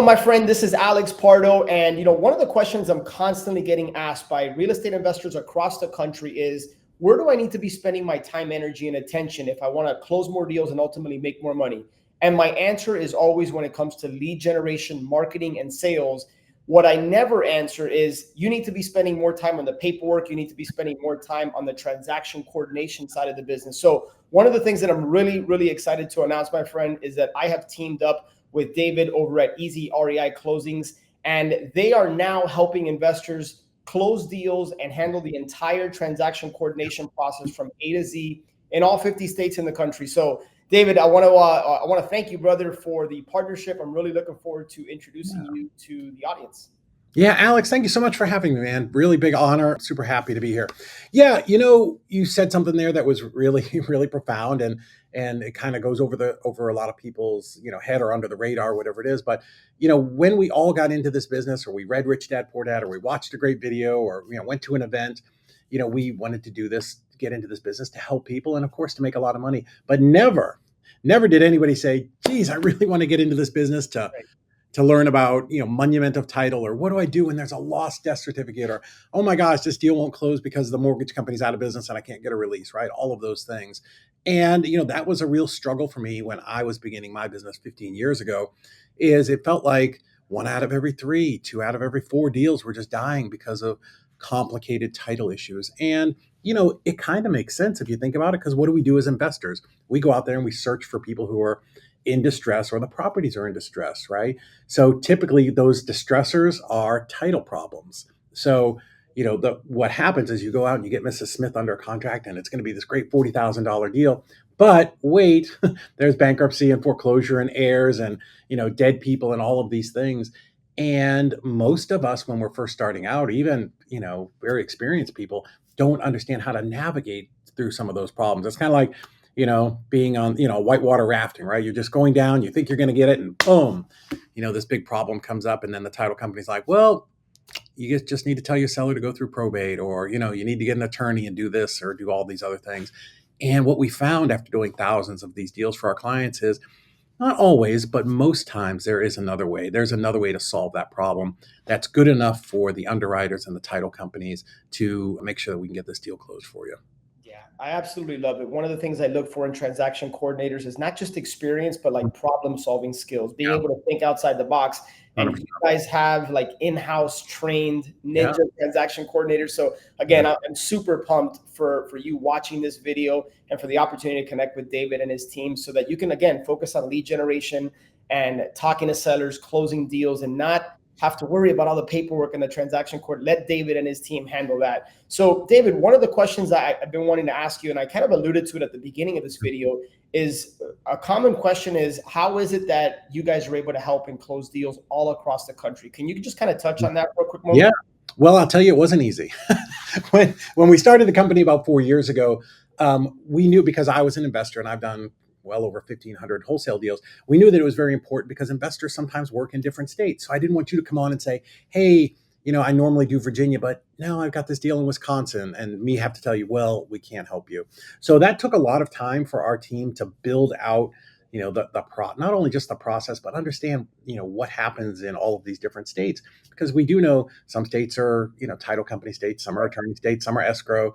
Hello, my friend. This is Alex Pardo. And, one of the questions I'm constantly getting asked by real estate investors across the country is, where do I need to be spending my time, energy, and attention if I want to close more deals and ultimately make more money? And my answer is always when it comes to lead generation, marketing, and sales. What I never answer is you need to be spending more time on the paperwork. You need to be spending more time on the transaction coordination side of the business. So one of the things that I'm really, really excited to announce, my friend, is that I have teamed up with David over at ezREIclosings, and they are now helping investors close deals and handle the entire transaction coordination process from A to Z in all 50 states in the country. So, David, I want to thank you, brother, for the partnership. I'm really looking forward to introducing you to the audience. Yeah, Alex, thank you so much for having me, man. Really big honor. Super happy to be here. Yeah, you said something there that was really, really profound, and it kind of goes over a lot of people's head or under the radar, whatever it is. But when we all got into this business, or we read Rich Dad Poor Dad, or we watched a great video, or went to an event, we wanted to do this, get into this business to help people, and of course to make a lot of money. But never did anybody say, "Geez, I really want to get into this business to learn about, monument of title, or what do I do when there's a lost death certificate, or, oh my gosh, this deal won't close because the mortgage company's out of business and I can't get a release," right? All of those things. And, that was a real struggle for me when I was beginning my business 15 years ago, is it felt like 1 out of every 3, 2 out of every 4 deals were just dying because of complicated title issues. And, it kind of makes sense if you think about it, because what do we do as investors? We go out there and we search for people who are in distress, or the properties are in distress, right? So typically those distressors are title problems. So, what happens is you go out and you get Mrs. Smith under contract, and it's going to be this great $40,000 deal. But wait, there's bankruptcy and foreclosure and heirs and, dead people and all of these things. And most of us, when we're first starting out, even, very experienced people, don't understand how to navigate through some of those problems. It's kind of like, being on, whitewater rafting, right? You're just going down, you think you're going to get it, and boom, this big problem comes up. And then the title company's like, well, you just need to tell your seller to go through probate, or, you need to get an attorney and do this or do all these other things. And what we found after doing thousands of these deals for our clients is, not always, but most times, there is another way. There's another way to solve that problem that's good enough for the underwriters and the title companies to make sure that we can get this deal closed for you. Yeah, I absolutely love it. One of the things I look for in transaction coordinators is not just experience, but like problem solving skills, being able to think outside the box. And 100%. you guys have like in-house trained Yeah. ninja transaction coordinators. So again, I'm super pumped for you watching this video and for the opportunity to connect with David and his team so that you can, again, focus on lead generation and talking to sellers, closing deals, and not have to worry about all the paperwork and the transaction court. Let David and his team handle that. So David, one of the questions that I've been wanting to ask you, and I kind of alluded to it at the beginning of this video, is a common question is, how is it that you guys are able to help and close deals all across the country? Can you just kind of touch on that for a quick moment? Yeah. Well, I'll tell you, it wasn't easy. when we started the company about 4 years ago, we knew, because I was an investor and I've done well over 1,500 wholesale deals, we knew that it was very important because investors sometimes work in different states. So I didn't want you to come on and say, hey, I normally do Virginia, but now I've got this deal in Wisconsin, and me have to tell you, well, we can't help you. So that took a lot of time for our team to build out, not only just the process, but understand, what happens in all of these different states, because we do know some states are, title company states, some are attorney states, some are escrow,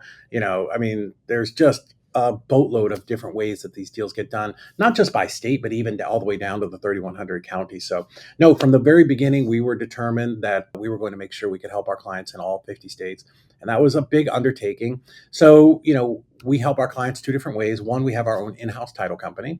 there's just a boatload of different ways that these deals get done, not just by state, but even all the way down to the 3,100 counties. So no, from the very beginning, we were determined that we were going to make sure we could help our clients in all 50 states. And that was a big undertaking. So, we help our clients 2 different ways. One, we have our own in-house title company.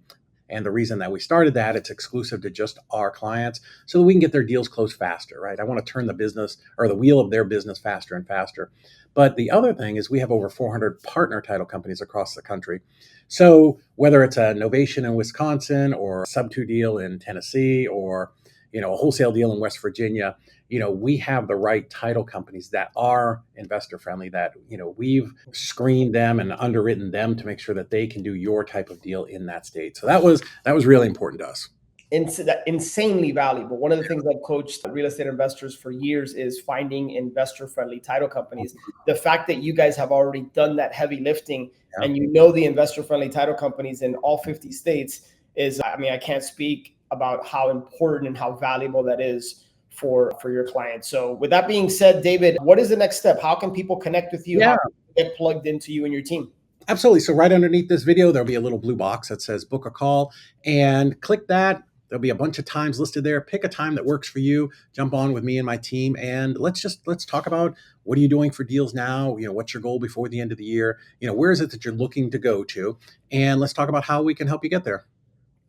And the reason that we started that, it's exclusive to just our clients so that we can get their deals closed faster, right? I want to turn the business, or the wheel of their business, faster and faster. But the other thing is we have over 400 partner title companies across the country. So whether it's a novation in Wisconsin, or a sub-2 deal in Tennessee, or, a wholesale deal in West Virginia, we have the right title companies that are investor friendly, that, we've screened them and underwritten them to make sure that they can do your type of deal in that state. So that was really important to us. Insanely valuable. One of the things I've coached real estate investors for years is finding investor-friendly title companies. The fact that you guys have already done that heavy lifting, and the investor-friendly title companies in all 50 states is, I can't speak about how important and how valuable that is for your clients. So with that being said, David, what is the next step? How can people connect with you? Yeah. How can they get plugged into you and your team? Absolutely. So right underneath this video, there'll be a little blue box that says book a call, and click that. There'll be a bunch of times listed there. Pick a time that works for you. Jump on with me and my team, and let's talk about what are you doing for deals now? What's your goal before the end of the year? Where is it that you're looking to go to? And let's talk about how we can help you get there.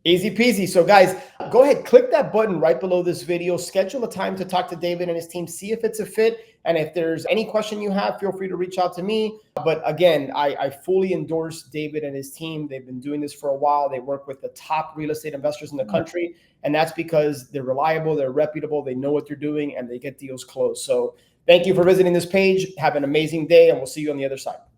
Easy peasy. So guys, go ahead, click that button right below this video, schedule a time to talk to David and his team, see if it's a fit. And if there's any question you have, feel free to reach out to me. But again, I fully endorse David and his team. They've been doing this for a while. They work with the top real estate investors in the country. And that's because they're reliable, they're reputable, they know what they're doing, and they get deals closed. So thank you for visiting this page. Have an amazing day, and we'll see you on the other side.